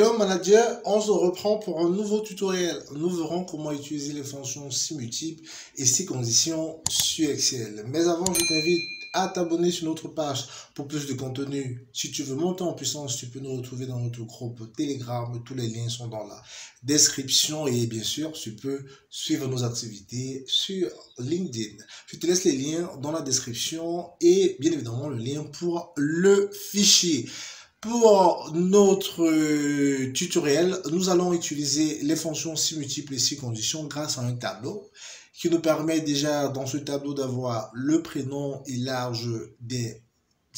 Hello Manager, on se reprend pour un nouveau tutoriel. Nous verrons comment utiliser les fonctions si multiples et si conditions sur Excel. Mais avant, je t'invite à t'abonner sur notre page pour plus de contenu. Si tu veux monter en puissance, tu peux nous retrouver dans notre groupe Telegram. Tous les liens sont dans la description et bien sûr, tu peux suivre nos activités sur LinkedIn. Je te laisse les liens dans la description et bien évidemment le lien pour le fichier. Pour notre tutoriel, nous allons utiliser les fonctions si multiples et si conditions grâce à un tableau qui nous permet déjà dans ce tableau d'avoir le prénom et l'âge des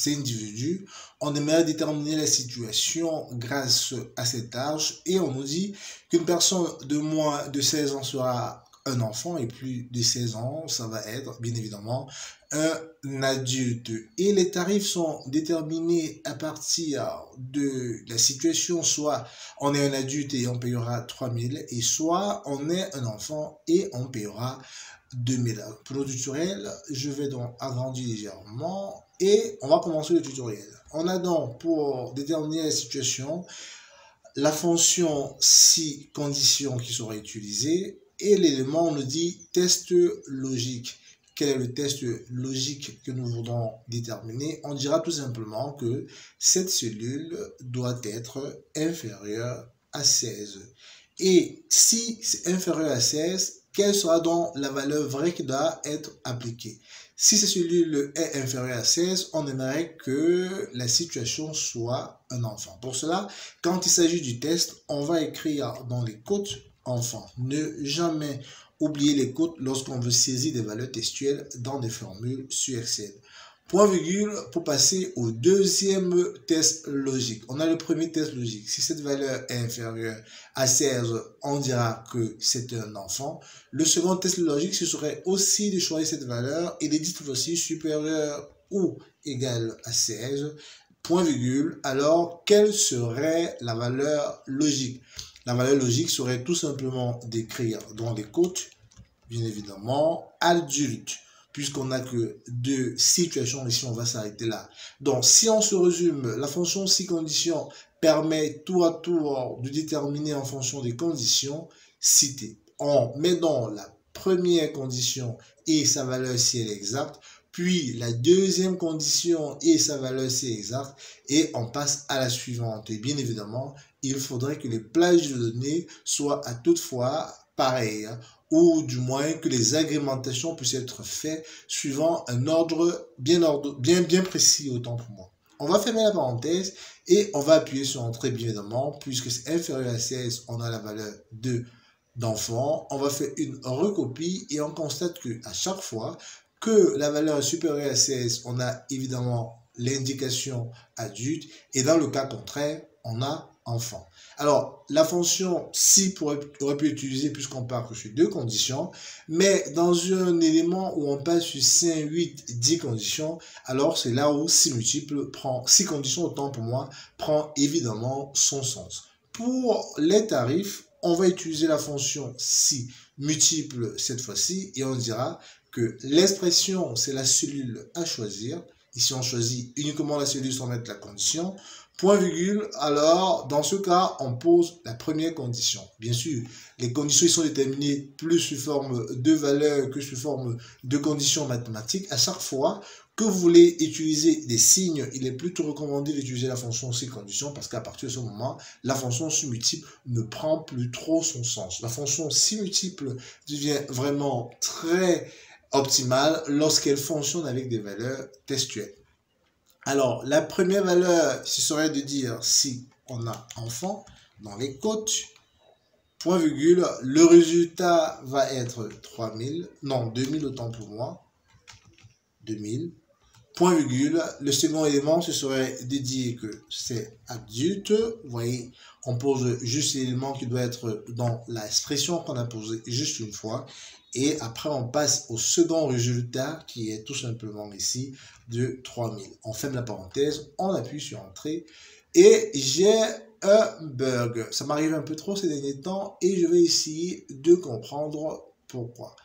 individus. On aimerait déterminer la situation grâce à cet âge et on nous dit qu'une personne de moins de 16 ans sera un enfant et plus de 16 ans, ça va être bien évidemment un adulte. Et les tarifs sont déterminés à partir de la situation, soit on est un adulte et on payera 3000, et soit on est un enfant et on payera 2000. Pour le tutoriel, je vais donc agrandir légèrement et on va commencer le tutoriel. On a donc pour déterminer la situation la fonction si condition qui sera utilisée et l'élément on nous dit test logique. Quel est le test logique que nous voudrons déterminer? On dira tout simplement que cette cellule doit être inférieure à 16. Et si c'est inférieur à 16, quelle sera donc la valeur vraie qui doit être appliquée? Si cette cellule est inférieure à 16, on aimerait que la situation soit un enfant. Pour cela, quand il s'agit du test, on va écrire dans les côtes enfant. Ne jamais oublier les côtes lorsqu'on veut saisir des valeurs textuelles dans des formules sur Excel. Point virgule pour passer au deuxième test logique. On a le premier test logique. Si cette valeur est inférieure à 16, on dira que c'est un enfant. Le second test logique, ce serait aussi de choisir cette valeur et de dire aussi supérieure ou égale à 16. Point virgule. Alors, quelle serait la valeur logique? La valeur logique serait tout simplement d'écrire dans les côtes, bien évidemment, adulte. Puisqu'on n'a que deux situations ici, on va s'arrêter là. Donc, si on se résume, la fonction si condition permet tour à tour de déterminer en fonction des conditions citées. On met dans la première condition et sa valeur si elle est exacte, puis la deuxième condition et sa valeur si elle est exacte, et on passe à la suivante. Et bien évidemment, il faudrait que les plages de données soient à toute fois pareilles, ou du moins que les agrémentations puissent être faites suivant un ordre bien précis, autant pour moi. On va fermer la parenthèse et on va appuyer sur Entrée, bien évidemment, puisque c'est inférieur à 16, on a la valeur d'enfant. On va faire une recopie et on constate que à chaque fois que la valeur est supérieure à 16, on a évidemment l'indication adulte et dans le cas contraire, on a enfant. Alors, la fonction si aurait pu utiliser puisqu'on part sur deux conditions, mais dans un élément où on passe sur 5, 8, 10 conditions, alors c'est là où si multiple prend, si conditions autant pour moi, prend évidemment son sens. Pour les tarifs, on va utiliser la fonction si multiple cette fois-ci et on dira que l'expression c'est la cellule à choisir. Ici, on choisit uniquement la cellule sans mettre la condition. Point virgule, alors dans ce cas, on pose la première condition. Bien sûr, les conditions sont déterminées plus sous forme de valeurs que sous forme de conditions mathématiques. À chaque fois que vous voulez utiliser des signes, il est plutôt recommandé d'utiliser la fonction si condition parce qu'à partir de ce moment, la fonction si multiple ne prend plus trop son sens. La fonction si multiple devient vraiment très optimale lorsqu'elle fonctionne avec des valeurs textuelles. Alors, la première valeur, ce serait de dire si on a enfant dans les côtes, point virgule, le résultat va être 3000, non 2000 autant pour moi, 2000, point virgule, le second élément, ce serait de dire que c'est adulte, vous voyez, on pose juste l'élément qui doit être dans l'expression qu'on a posée juste une fois, et après on passe au second résultat qui est tout simplement ici de 3000. On ferme la parenthèse, on appuie sur Entrée, et j'ai un bug. Ça m'arrive un peu trop ces derniers temps, et je vais essayer de comprendre pourquoi.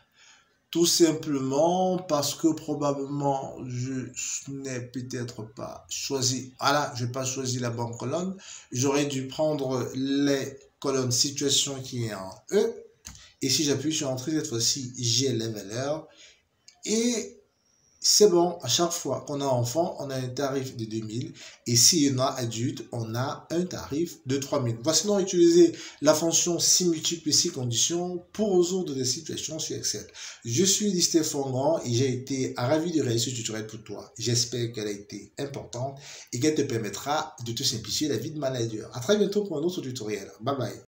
Tout simplement parce que probablement je n'ai peut-être pas choisi, voilà, je n'ai pas choisi la bonne colonne. J'aurais dû prendre les colonnes situation qui est en E. Et si j'appuie sur Entrée, cette fois-ci, j'ai les valeurs. Et c'est bon, à chaque fois qu'on a enfant, on a un tarif de 2000. Et s'il y en a adulte, on a un tarif de 3000. Voici donc utiliser la fonction si multiple et si conditions pour résoudre des situations sur Excel. Je suis Listé Fongrand et j'ai été ravi de réaliser ce tutoriel pour toi. J'espère qu'elle a été importante et qu'elle te permettra de te simplifier la vie de manager. À très bientôt pour un autre tutoriel. Bye bye.